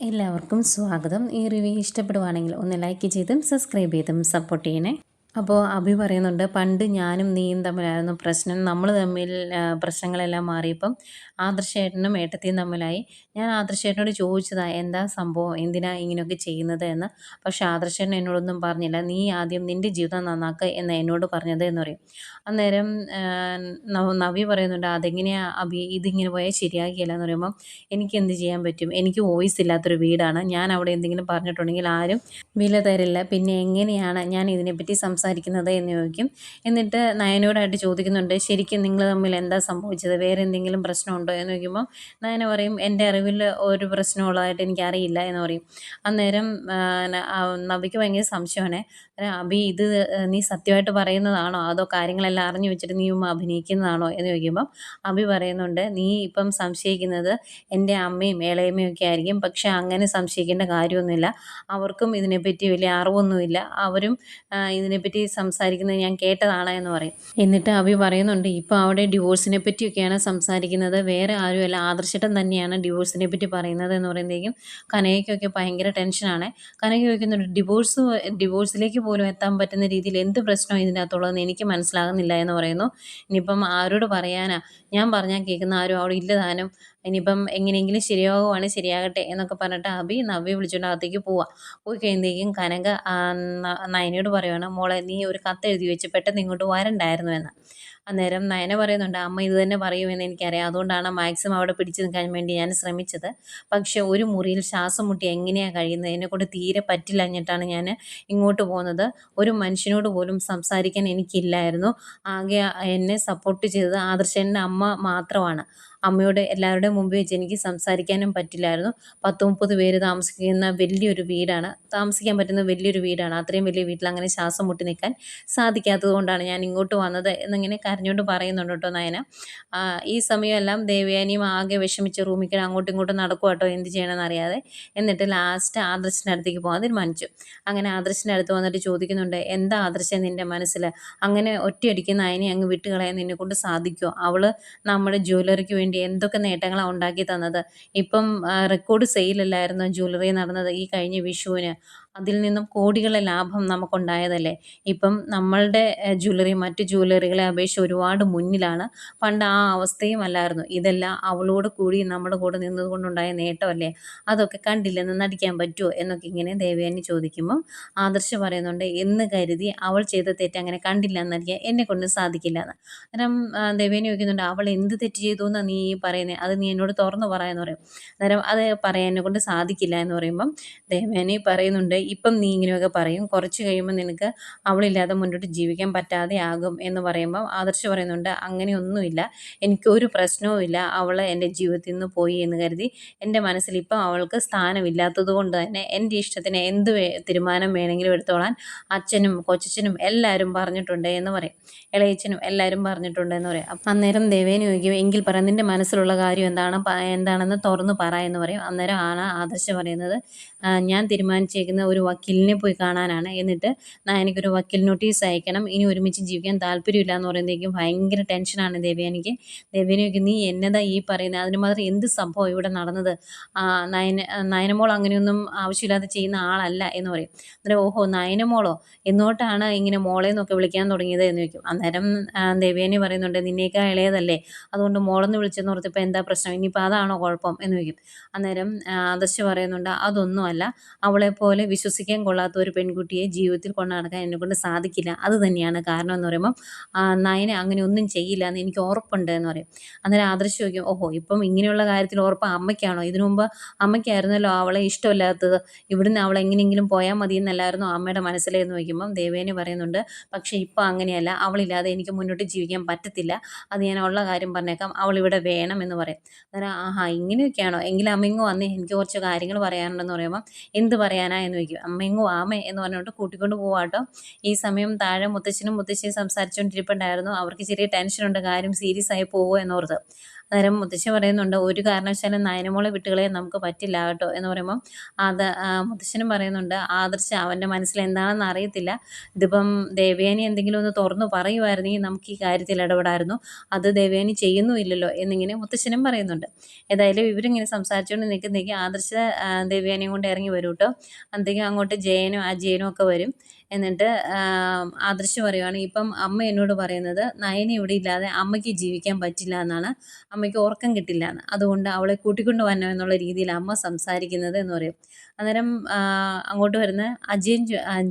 എല്ലാവർക്കും സ്വാഗതം. ഈ റിവ്യൂ ഇഷ്ടപ്പെടുവാണെങ്കിൽ ഒന്ന് ലൈക്ക് ചെയ്തും സബ്സ്ക്രൈബ് ചെയ്തും സപ്പോർട്ട് ചെയ്യണേ. അപ്പോൾ അഭി പറയുന്നുണ്ട്, പണ്ട് ഞാനും നീയും തമ്മിലായിരുന്നു പ്രശ്നം. നമ്മൾ തമ്മിൽ പ്രശ്നങ്ങളെല്ലാം മാറിയപ്പം ആദർശേട്ടനും ഏട്ടത്തിയും തമ്മിലായി. ഞാൻ ആദർശേട്ടനോട് ചോദിച്ചതാണ് എന്താ സംഭവം, എന്തിനാ ഇങ്ങനെയൊക്കെ ചെയ്യുന്നത് എന്ന്. പക്ഷേ ആദർശേട്ടൻ എന്നോടൊന്നും പറഞ്ഞില്ല. നീ ആദ്യം നിൻ്റെ ജീവിതം നന്നാക്കുക എന്ന് എന്നോട് പറഞ്ഞത് എന്ന് പറയും. അന്നേരം നവ്യ പറയുന്നുണ്ട്, അതെങ്ങനെയാ അഭി, ഇതിങ്ങനെ പോയാൽ ശരിയാകില്ല എന്ന് പറയുമ്പം എനിക്ക് എന്ത് ചെയ്യാൻ പറ്റും, എനിക്ക് വോയിസ് ഇല്ലാത്തൊരു വീടാണ്. ഞാൻ അവിടെ എന്തെങ്കിലും പറഞ്ഞിട്ടുണ്ടെങ്കിൽ ആരും വില തരില്ല. പിന്നെ എങ്ങനെയാണ് ഞാൻ ഇതിനെപ്പറ്റി സംസാരിക്കുന്നത് എന്ന് ചോദിക്കും. എന്നിട്ട് നയനയോടായിട്ട് ചോദിക്കുന്നുണ്ട്, ശരിക്കും നിങ്ങൾ തമ്മിൽ എന്താ സംഭവിച്ചത്, വേറെ എന്തെങ്കിലും പ്രശ്നമുണ്ടോ എന്ന് ചോദിക്കുമ്പോൾ നയന പറയും, എൻ്റെ അറിവിൽ ഒരു പ്രശ്നമുള്ളതായിട്ട് എനിക്കറിയില്ല എന്ന് പറയും. അന്നേരം നവിക്ക് ഭയങ്കര സംശയമാണ്. അഭി, ഇത് നീ സത്യമായിട്ട് പറയുന്നതാണോ അതോ കാര്യങ്ങളെല്ലാം അറിഞ്ഞു വെച്ചിട്ട് നീ അഭിനയിക്കുന്നതാണോ എന്ന് ചോദിക്കുമ്പം അഭി പറയുന്നുണ്ട്, നീ ഇപ്പം സംശയിക്കുന്നത് എൻ്റെ അമ്മയും ഇളയമ്മയും ഒക്കെ ആയിരിക്കും. പക്ഷെ അങ്ങനെ സംശയിക്കേണ്ട കാര്യമൊന്നുമില്ല. അവർക്കും ഇതിനെപ്പറ്റി വലിയ അറിവൊന്നുമില്ല. അവരും ഇതിനെപ്പറ്റി സംസാരിക്കുന്നത് ഞാൻ കേട്ടതാണ് എന്ന് പറയും. എന്നിട്ട് അഭി പറയുന്നുണ്ട്, ഇപ്പോൾ അവിടെ ഡിവോഴ്സിനെ പറ്റിയൊക്കെയാണ് സംസാരിക്കുന്നത്, വേറെ ആരുമല്ല ആദർശേട്ടൻ തന്നെയാണ് ഡിവോഴ്സിനെ പറ്റി പറയുന്നത് എന്ന് പറയുമ്പോഴേക്കും കനകയ്ക്കൊക്കെ ഭയങ്കര ടെൻഷനാണ്. കനക ചോദിക്കുന്നുണ്ട്, ഡിവോഴ്സിലേക്ക് പോലും എത്താൻ പറ്റുന്ന രീതിയിൽ എന്ത് പ്രശ്നം ഇതിൻ്റെ അകത്തുള്ളതെന്ന് എനിക്ക് മനസ്സിലാകുന്നില്ല എന്ന് പറയുന്നു. ഇനിയിപ്പം ആരോട് പറയാനാ, ഞാൻ പറഞ്ഞാൽ കേൾക്കുന്ന ആരും അവിടെ ഇല്ല താനും. ഇനിയിപ്പം എങ്ങനെയെങ്കിലും ശരിയാകുവാണെങ്കിൽ ശരിയാകട്ടെ എന്നൊക്കെ പറഞ്ഞിട്ട് അഭി നവ്യെ വിളിച്ചുകൊണ്ട് അകത്തേക്ക് പോയി കഴിയുമ്പോഴേക്കും കനക നയനയോട് പറയുവാണ്, മോളെ നീ ഒരു കത്ത് എഴുതി വെച്ച് പെട്ടെന്ന് ഇങ്ങോട്ട് വരണ്ടായിരുന്നു എന്ന്. അന്നേരം നയന പറയുന്നുണ്ട്, അമ്മ ഇത് തന്നെ പറയുമെന്ന് എനിക്കറിയാം, അതുകൊണ്ടാണ് മാക്സിമം അവിടെ പിടിച്ചു നിൽക്കാൻ വേണ്ടി ഞാൻ ശ്രമിച്ചത്. പക്ഷേ ഒരു മുറിയിൽ ശ്വാസം മുട്ടി എങ്ങനെയാണ് കഴിയുന്നത്, എന്നെക്കൊണ്ട് തീരെ പറ്റില്ലഞ്ഞിട്ടാണ് ഞാൻ ഇങ്ങോട്ട് പോകുന്നത്. ഒരു മനുഷ്യനോട് പോലും സംസാരിക്കാൻ എനിക്കില്ലായിരുന്നു. ആകെ എന്നെ സപ്പോർട്ട് ചെയ്തത് ആദർശൻ്റെ അമ്മ മാത്രമാണ്. അമ്മയോട് എല്ലാവരുടെയും മുമ്പിൽ വെച്ച് എനിക്ക് സംസാരിക്കാനും പറ്റില്ലായിരുന്നു. 10-30 പേര് താമസിക്കുന്ന വലിയൊരു വീടാണ്, താമസിക്കാൻ പറ്റുന്ന വലിയൊരു വീടാണ്. അത്രയും വലിയ വീട്ടിൽ അങ്ങനെ ശ്വാസം മുട്ടി നിൽക്കാൻ സാധിക്കാത്തത് കൊണ്ടാണ് ഞാൻ ഇങ്ങോട്ട് വന്നത് എന്നിങ്ങനെ കരഞ്ഞുകൊണ്ട് പറയുന്നുണ്ട് കേട്ടോ നയന. ഈ സമയമെല്ലാം ദേവയാനിയും ആകെ വിഷമിച്ച് റൂമിൽ അങ്ങോട്ടും ഇങ്ങോട്ടും നടക്കുക കേട്ടോ, എന്ത് ചെയ്യണമെന്ന് അറിയാതെ. എന്നിട്ട് ലാസ്റ്റ് ആദർശിൻ്റെ അടുത്തേക്ക് പോകാൻ തീരുമാനിച്ചു. അങ്ങനെ ആദർശിൻ്റെ അടുത്ത് വന്നിട്ട് ചോദിക്കുന്നുണ്ട്, എന്താ ആദർശം നിൻ്റെ മനസ്സിൽ, അങ്ങനെ ഒറ്റയടിക്ക് നയനെ അങ്ങ് വിട്ടുകളയാൻ നിന്നെക്കൊണ്ട് സാധിക്കുമോ? അവൾ നമ്മുടെ ജ്വല്ലറിക്ക് വേണ്ടി എന്തൊക്കെ നേട്ടങ്ങളാണ് ഉണ്ടാക്കി തന്നത്. ഇപ്പം റെക്കോർഡ് സെയിലല്ലായിരുന്നു ജ്വല്ലറി നടന്നത് ഈ കഴിഞ്ഞ വിഷുവിന്. അതിൽ നിന്നും കോടികളുടെ ലാഭം നമുക്കുണ്ടായതല്ലേ. ഇപ്പം നമ്മളുടെ ജ്വല്ലറി മറ്റു ജ്വല്ലറികളെ അപേക്ഷിച്ച് ഒരുപാട് മുന്നിലാണ്. പണ്ട് ആ അവസ്ഥയും അല്ലായിരുന്നു. ഇതെല്ലാം അവളോട് കൂടി നമ്മുടെ കൂടെ നിന്നതുകൊണ്ടുണ്ടായ നേട്ടമല്ലേ. അതൊക്കെ കണ്ടില്ലെന്ന് നടിക്കാൻ പറ്റുമോ എന്നൊക്കെ ഇങ്ങനെ ദേവയാനി ചോദിക്കുമ്പം ആദർശ് പറയുന്നുണ്ട്, എന്ന് കരുതി അവൾ ചെയ്ത തെറ്റ് അങ്ങനെ കണ്ടില്ല എന്ന് നടിക്കാൻ എന്നെക്കൊണ്ട് സാധിക്കില്ല എന്ന്. അന്നേരം ദേവയാനി ചോദിക്കുന്നുണ്ട്, അവൾ എന്ത് തെറ്റ് ചെയ്തു എന്നാണ് നീ പറയുന്നത്, അത് നീ എന്നോട് തുറന്നു പറയാമെന്ന് പറയും. അന്നേരം അത് പറയാൻ എന്നെക്കൊണ്ട് സാധിക്കില്ല എന്ന് പറയുമ്പം ദേവയാനി പറയുന്നുണ്ട്, ഇപ്പം നീ ഇങ്ങനെയൊക്കെ പറയും, കുറച്ച് കഴിയുമ്പോൾ നിനക്ക് അവളില്ലാതെ മുന്നോട്ട് ജീവിക്കാൻ പറ്റാതെ ആകും എന്ന് പറയുമ്പം ആദർശ് പറയുന്നുണ്ട്, അങ്ങനെയൊന്നുമില്ല, എനിക്കൊരു പ്രശ്നവുമില്ല. അവൾ എൻ്റെ ജീവിതത്തിൽ നിന്ന് പോയി എന്ന് കരുതി എൻ്റെ മനസ്സിൽ ഇപ്പം അവൾക്ക് സ്ഥാനമില്ലാത്തത് കൊണ്ട് തന്നെ എൻ്റെ ഇഷ്ടത്തിന് എന്ത് തീരുമാനം വേണമെങ്കിലും എടുത്തോളാൻ അച്ഛനും കൊച്ചച്ഛനും എല്ലാവരും പറഞ്ഞിട്ടുണ്ട് എന്ന് പറയും. ഇളയച്ചനും എല്ലാവരും പറഞ്ഞിട്ടുണ്ട് എന്ന് പറയും. അന്നേരം ദേവേനെ ചോദിക്കും, എങ്കിൽ പറ നിൻ്റെ മനസ്സിലുള്ള കാര്യം എന്താണെന്ന് തുറന്നു പറ എന്ന് പറയും. അന്നേരം ആണ് ആദർശ് പറയുന്നത്, ഞാൻ തീരുമാനിച്ചേക്കുന്ന ഒരു വക്കീലിനെ പോയി കാണാനാണ്. എന്നിട്ട് എനിക്കൊരു വക്കീൽ നോട്ടീസ് അയക്കണം, ഇനി ഒരുമിച്ച് ജീവിക്കാൻ താല്പര്യമില്ല എന്ന് പറയുമ്പോഴേക്കും ഭയങ്കര ടെൻഷനാണ് ദേവയാനിക്ക്. ദേവയാനിക്ക്, നീ എന്നതാ ഈ പറയുന്നത്, അതിന് മാത്രം എന്ത് സംഭവം ഇവിടെ നടന്നത്, നയനമോൾ അങ്ങനെയൊന്നും ആവശ്യമില്ലാതെ ചെയ്യുന്ന ആളല്ല എന്ന് പറയും. അന്നേരം ഓഹോ നയനമോളോ, എന്നോട്ടാണ് ഇങ്ങനെ മോളെ എന്നൊക്കെ വിളിക്കാൻ തുടങ്ങിയത് എന്ന് ചോദിക്കും. അന്നേരം ദേവയാനി പറയുന്നുണ്ട്, നിന്നേക്കാൾ ഇളയതല്ലേ, അതുകൊണ്ട് മോളെന്ന് വിളിച്ചെന്ന് ഓർത്തിപ്പോൾ എന്താ പ്രശ്നം, ഇനിയിപ്പോൾ അതാണോ കുഴപ്പം എന്ന് ചോദിക്കും. അന്നേരം ആദർശ് പറയുന്നുണ്ട്, അതൊന്നുമല്ല, അവളെപ്പോലെ വിശ്വസിക്കാൻ കൊള്ളാത്ത ഒരു പെൺകുട്ടിയെ ജീവിതത്തിൽ കൊണ്ട് നടക്കാൻ എന്നെക്കൊണ്ട് സാധിക്കില്ല, അത് തന്നെയാണ് കാരണം എന്ന് പറയുമ്പം നയന അങ്ങനെ ഒന്നും ചെയ്യില്ല എന്ന് എനിക്ക് ഉറപ്പുണ്ട് എന്ന് പറയും. അന്നേരം ആദർശ് ചോദിക്കും, ഓഹോ ഇപ്പം ഇങ്ങനെയുള്ള കാര്യത്തിൽ ഉറപ്പ് അമ്മയ്ക്കാണോ, ഇതിനു മുമ്പ് അമ്മയ്ക്കായിരുന്നല്ലോ അവളെ ഇഷ്ടമില്ലാത്തത്, ഇവിടുന്ന് അവൾ എങ്ങനെയെങ്കിലും പോയാൽ മതി എന്നല്ലായിരുന്നു അമ്മയുടെ മനസ്സിലെന്ന് ചോദിക്കുമ്പം ദേവേനി പറയുന്നുണ്ട്, പക്ഷേ ഇപ്പോൾ അങ്ങനെയല്ല, അവളില്ലാതെ എനിക്ക് മുന്നോട്ട് ജീവിക്കാൻ പറ്റത്തില്ല, അത് ഞാൻ ഉള്ള കാര്യം പറഞ്ഞേക്കാം, അവളിവിടെ വേണം എന്ന് പറയും. അന്നേരം ആഹാ ഇങ്ങനെയൊക്കെയാണോ, എങ്കിലും അമ്മയിങ്ങ് വന്നേ, എനിക്ക് കുറച്ച് കാര്യങ്ങൾ പറയാനുണ്ടെന്ന് പറയുമ്പം എന്ത് പറയാനാ എന്ന് ചോദിക്കും. അമ്മയിങ്ങ് വാമേ എന്ന് പറഞ്ഞുകൊണ്ട് കൂട്ടിക്കൊണ്ട് പോവാട്ടോ. ഈ സമയം താഴെ മുത്തശ്ശനും മുത്തശ്ശിയും സംസാരിച്ചുകൊണ്ടിരിപ്പുണ്ടായിരുന്നു. അവർക്ക് ചെറിയ ടെൻഷനുണ്ട്, കാര്യം സീരിയസ് ആയി പോവുമോ എന്നോർത്ത്. അന്നേരം മുത്തശ്ശി പറയുന്നുണ്ട് ഒരു കാരണവശാലും നയനമോളെ വിട്ടുകളയാൻ നമുക്ക് പറ്റില്ല കേട്ടോ എന്ന് പറയുമ്പം മുത്തശ്ശനും പറയുന്നുണ്ട് ആദർശ് അവൻ്റെ മനസ്സിൽ എന്താണെന്ന് അറിയത്തില്ല, ഇതിപ്പം ദേവയാനി എന്തെങ്കിലും ഒന്ന് തുറന്നു പറയുമായിരുന്നെങ്കിൽ നമുക്ക് ഈ കാര്യത്തിൽ ഇടപെടായിരുന്നു, അത് ദേവയാനി ചെയ്യുന്നുമില്ലല്ലോ എന്നിങ്ങനെ മുത്തശ്ശനും പറയുന്നുണ്ട്. ഏതായാലും ഇവരിങ്ങനെ സംസാരിച്ചുകൊണ്ട് നിൽക്കുന്നേക്ക് ആദർശ ദേവയാനിയും കൊണ്ട് ഇറങ്ങി വരും കേട്ടോ. അന്നേക്കും അങ്ങോട്ട് ജയനും ഒക്കെ വരും. എന്നിട്ട് ആദർശ് പറയുവാണ്, ഇപ്പം അമ്മ എന്നോട് പറയുന്നത് നയന ഇവിടെ ഇല്ലാതെ അമ്മയ്ക്ക് ജീവിക്കാൻ പറ്റില്ല എന്നാണ്, അമ്മയ്ക്ക് ഉറക്കം കിട്ടില്ല എന്ന്, അതുകൊണ്ട് അവളെ കൂട്ടിക്കൊണ്ട് വരണം എന്നുള്ള രീതിയിൽ അമ്മ സംസാരിക്കുന്നത് എന്ന് പറയും. അന്നേരം അങ്ങോട്ട് വരുന്ന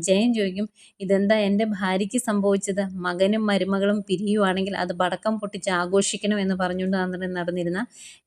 ജയൻ ചോദിക്കും, ഇതെന്താ എൻ്റെ ഭാര്യയ്ക്ക് സംഭവിച്ചത്, മകനും മരുമകളും പിരിയുവാണെങ്കിൽ അത് പടക്കം പൊട്ടിച്ച് ആഘോഷിക്കണം എന്ന് പറഞ്ഞുകൊണ്ട് അന്നേരം നടന്നിരുന്ന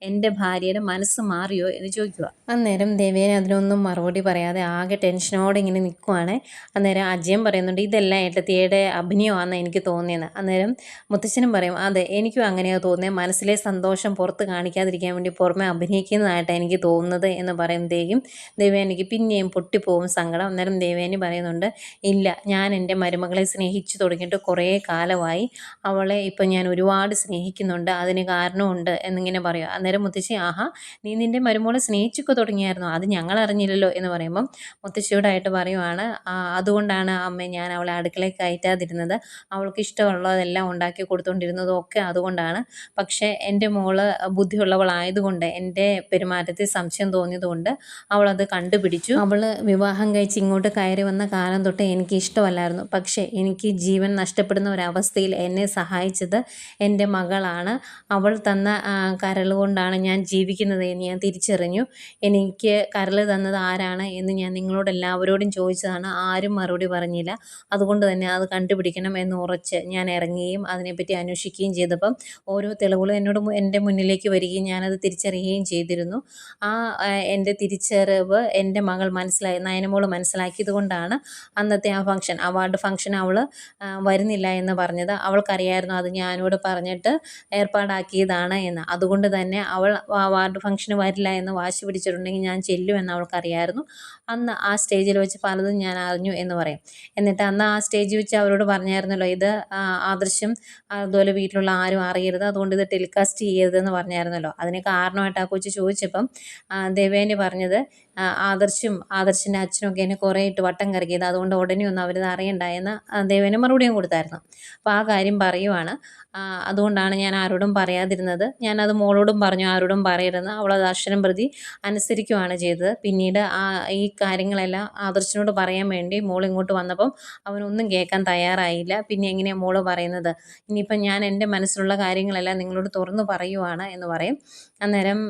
എൻ്റെ ഭാര്യയുടെ മനസ്സ് മാറിയോ എന്ന് ചോദിക്കുക. അന്നേരം ദേവേനെ അതിനൊന്നും മറുപടി പറയാതെ ആകെ ടെൻഷനോടെ ഇങ്ങനെ നിൽക്കുവാണ്. അന്നേരം അജയൻ പറയുന്നുണ്ട്, ഇതെല്ലാം ഏട്ടത്തിയുടെ അഭിനയമാണെന്ന് എനിക്ക് തോന്നിയെന്ന്. അന്നേരം മുത്തശ്ശനും പറയും, അതെ എനിക്കും അങ്ങനെയാണ് തോന്നിയത്, മനസ്സിലെ സന്തോഷം പുറത്ത് കാണിക്കാതിരിക്കാൻ വേണ്ടി പുറമെ അഭിനയിക്കുന്നതായിട്ടാണ് എനിക്ക് തോന്നുന്നത് എന്ന് പറയുമ്പോഴത്തേക്കും ദേവയാനിക്ക് പിന്നെയും പൊട്ടിപ്പോവും സങ്കടം. അന്നേരം ദേവയാനി പറയുന്നുണ്ട്, ഇല്ല ഞാൻ എൻ്റെ മരുമകളെ സ്നേഹിച്ചു തുടങ്ങിയിട്ട് കുറേ കാലമായി, അവളെ ഇപ്പം ഞാൻ ഒരുപാട് സ്നേഹിക്കുന്നുണ്ട്, അതിന് കാരണമുണ്ട് എന്നിങ്ങനെ പറയും. അന്നേരം മുത്തശ്ശി, ആഹാ നീ നിൻ്റെ മരുമകളെ സ്നേഹിച്ചൊക്കെ തുടങ്ങിയായിരുന്നോ, അത് ഞങ്ങൾ അറിഞ്ഞില്ലല്ലോ എന്ന് പറയുമ്പം മുത്തശ്ശിയോടായിട്ട് പറയുവാണ്, അതുകൊണ്ടാണ് അമ്മ ഞാൻ അവളെ അടുക്കളയിൽ കയറ്റാതിരുന്നത്, അവൾക്ക് ഇഷ്ടമുള്ളതെല്ലാം ഉണ്ടാക്കി കൊടുത്തുകൊണ്ടിരുന്നതും ഒക്കെ അതുകൊണ്ടാണ്. പക്ഷേ എൻ്റെ മോള് ബുദ്ധിയുള്ളവളായതുകൊണ്ട് എൻ്റെ പെരുമാറ്റത്തിൽ സംശയം തോന്നിയതുകൊണ്ട് അവളത് കണ്ടുപിടിച്ചു. അവൾ വിവാഹം കഴിച്ച് ഇങ്ങോട്ട് കയറി വന്ന കാലം തൊട്ട് എനിക്ക് ഇഷ്ടമല്ലായിരുന്നു, പക്ഷേ എനിക്ക് ജീവൻ നഷ്ടപ്പെടുന്ന ഒരവസ്ഥയിൽ എന്നെ സഹായിച്ചത് എൻ്റെ മകളാണ്, അവൾ തന്ന കരൾ കൊണ്ടാണ് ഞാൻ ജീവിക്കുന്നത് എന്ന് ഞാൻ തിരിച്ചറിഞ്ഞു. എനിക്ക് കരൾ തന്നത് ആരാണ് എന്ന് ഞാൻ നിങ്ങളോട് എല്ലാവരോടും ചോദിച്ചതാണ്, ആരും മറുപടി പറഞ്ഞില്ല, അതുകൊണ്ട് തന്നെ അത് കണ്ടുപിടിക്കണം എന്ന് ഉറച്ച് ഞാൻ ഇറങ്ങുകയും അതിനെപ്പറ്റി അന്വേഷിക്കുകയും ചെയ്തപ്പം ഓരോ തെളിവുകളും എൻ്റെ മുന്നിലേക്ക് വരികയും ഞാനത് തിരിച്ചറിയുകയും ചെയ്തിരുന്നു. എൻ്റെ തിരിച്ചറിവ് എൻ്റെ മകൾ നയനമോൾ മനസ്സിലാക്കിയത് കൊണ്ടാണ് അന്നത്തെ ആ അവാർഡ് ഫംഗ്ഷൻ അവൾ വരുന്നില്ല എന്ന് പറഞ്ഞത്. അവൾക്കറിയായിരുന്നു അത് ഞാനോട് പറഞ്ഞിട്ട് ഏർപ്പാടാക്കിയതാണ് എന്ന്, അതുകൊണ്ട് തന്നെ അവൾ അവാർഡ് ഫംഗ്ഷന് വരില്ല എന്ന് വാശി പിടിച്ചിട്ടുണ്ടെങ്കിൽ ഞാൻ ചെല്ലുമെന്ന് അവൾക്കറിയായിരുന്നു. അന്ന് ആ സ്റ്റേജിൽ വെച്ച് പലതും ഞാൻ അറിഞ്ഞു എന്ന് പറയും. എന്നിട്ട് അന്ന് ആ സ്റ്റേജിൽ വെച്ച് അവരോട് പറഞ്ഞായിരുന്നല്ലോ, ഇത് ആദർശം അതുപോലെ വീട്ടിലുള്ള ആരും അറിയരുത്, അതുകൊണ്ട് ഇത് ടെലികാസ്റ്റ് ചെയ്യരുതെന്ന് പറഞ്ഞായിരുന്നല്ലോ. അതിന് കാരണമായിട്ട് ആ കൊച്ചു ചോദിച്ചപ്പം ദേവയാനി പറഞ്ഞത്, ആദർശിൻ്റെ അച്ഛനൊക്കെ എന്നെ കുറേ ഇട്ട് വട്ടം കറക്കിയത്, അതുകൊണ്ട് ഉടനെ ഒന്നും അവരിത് അറിയണ്ട എന്ന് ദേവയാനി മറുപടിയും കൊടുത്തായിരുന്നു. അപ്പോൾ ആ കാര്യം പറയുവാണ്, അതുകൊണ്ടാണ് ഞാൻ ആരോടും പറയാതിരുന്നത്, ഞാനത് മോളോടും പറഞ്ഞു ആരോടും പറയരുതെന്ന്. അവളത് അക്ഷരം പ്രതി അനുസരിക്കുകയാണ് ചെയ്തത്. പിന്നീട് ഈ കാര്യങ്ങളെല്ലാം ആദർശിനോട് പറയാൻ വേണ്ടി മോൾ ഇങ്ങോട്ട് വന്നപ്പം അവനൊന്നും കേൾക്കാൻ തയ്യാറായില്ല. പിന്നെ എങ്ങനെയാണ് മോള് പറയുന്നത്, ഇനിയിപ്പം ഞാൻ എൻ്റെ മനസ്സിലുള്ള കാര്യങ്ങളെല്ലാം നിങ്ങളോട് തുറന്നു പറയുവാണ് എന്ന് പറയും. അന്നേരം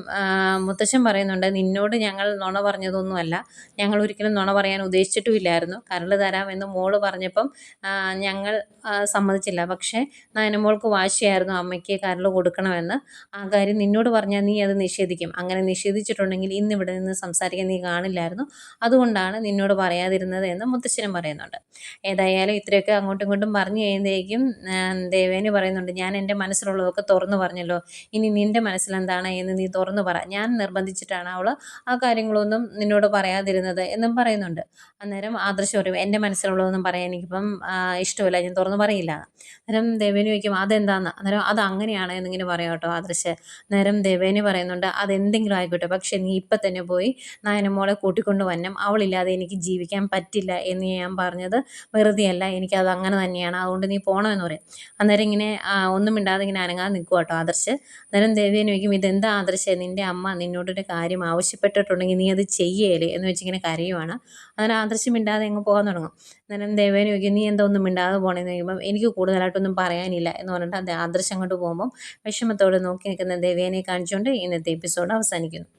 മുത്തശ്ശൻ പറയുന്നുണ്ട്, നിന്നോട് ഞങ്ങൾ നുണ പറഞ്ഞതൊന്നുമല്ല, ഞങ്ങൾ ഒരിക്കലും നുണ പറയാൻ ഉദ്ദേശിച്ചിട്ടുമില്ലായിരുന്നു, കരൾ തരാമെന്ന് മോള് പറഞ്ഞപ്പം ഞങ്ങൾ സമ്മതിച്ചില്ല, പക്ഷേ നയനമോൾക്ക് വാശിയായിരുന്നു അമ്മയ്ക്ക് കരൾ കൊടുക്കണമെന്ന്. ആ കാര്യം നിന്നോട് പറഞ്ഞാൽ നീ അത് നിഷേധിക്കും, അങ്ങനെ നിഷേധിച്ചിട്ടുണ്ടെങ്കിൽ ഇന്നിവിടെ നിന്ന് സംസാരിക്കാൻ നീ കാണില്ലായിരുന്നു, അതുകൊണ്ടാണ് നിന്നോട് പറയാതിരുന്നത് എന്ന് മുത്തശ്ശനും പറയുന്നുണ്ട്. ഏതായാലും ഇത്രയൊക്കെ അങ്ങോട്ടും ഇങ്ങോട്ടും പറഞ്ഞു കഴിയുമ്പോഴേക്കും ദേവേനി പറയുന്നുണ്ട്, ഞാൻ എൻ്റെ മനസ്സിലുള്ളതൊക്കെ തുറന്നു പറഞ്ഞല്ലോ, ഇനി നിൻ്റെ മനസ്സിലെന്താണ് എന്ന് നീ തുറന്നു പറ, ഞാൻ നിർബന്ധിച്ചിട്ടാണ് അവൾ ആ കാര്യങ്ങളൊന്നും നിന്നോട് പറയാതിരുന്നത് എന്നും പറയുന്നുണ്ട്. അന്നേരം ആദർശ് പറയും, എൻ്റെ മനസ്സിലുള്ളതൊന്നും പറയാൻ എനിക്കിപ്പം ഇഷ്ടമില്ല, ഞാൻ തുറന്നു പറയില്ല. അന്നേരം ദേവേനി ചോദിക്കും, അതെന്താന്ന്, അന്നേരം അത് അങ്ങനെയാണ് എന്നിങ്ങനെ പറയാം കേട്ടോ ആദർശ്. അന്നേരം ദേവേനി പറയുന്നുണ്ട്, അതെന്തെങ്കിലും ആയിക്കോട്ടെ, പക്ഷേ നീ ഇപ്പം തന്നെ പോയി നയനമോളെ കൂട്ടിക്കൊണ്ട് വരണം, അവളില്ലാതെ എനിക്ക് ജീവിക്കാൻ പറ്റില്ല എന്ന് ഞാൻ പറഞ്ഞത് വെറുതെയല്ല, എനിക്കത് അങ്ങനെ തന്നെയാണ്, അതുകൊണ്ട് നീ പോകണമെന്ന് പറയും. അന്നേരം ഇങ്ങനെ ഒന്നും മിണ്ടാതെ ഇങ്ങനെ അനങ്ങാതെ നിൽക്കുക കേട്ടോ ആദർശ്. അന്നേരം ദേവേനി ചോദിക്കും, ഇതെന്താ ആദർശ്, നിൻ്റെ അമ്മ നിന്നോടൊരു കാര്യം ആവശ്യപ്പെട്ടിട്ടുണ്ടെങ്കിൽ നീ അത് ചെയ്യേലേ എന്ന് വെച്ചിങ്ങനെ കരയുവാണ്. അങ്ങനെ ആദർശ് മിണ്ടാതെ അങ്ങ് പോകാൻ തുടങ്ങും. അന്നേരം ദേവേനി ചോദിക്കും, നീ എന്താ ഒന്നും മിണ്ടാതെ പോകണമെന്ന് ചോദിക്കുമ്പം എനിക്ക് കൂടുതലായിട്ടൊന്നും പറയാനില്ല എന്ന് പറഞ്ഞിട്ട് ആദർശ് അങ്ങോട്ട് പോകുമ്പം വിഷമത്തോടെ നോക്കി നിൽക്കുന്ന ദേവേനെ കാണിച്ചുകൊണ്ട് ഇന്നത്തെ എപ്പിസോഡ് അവസാനിക്കുന്നു.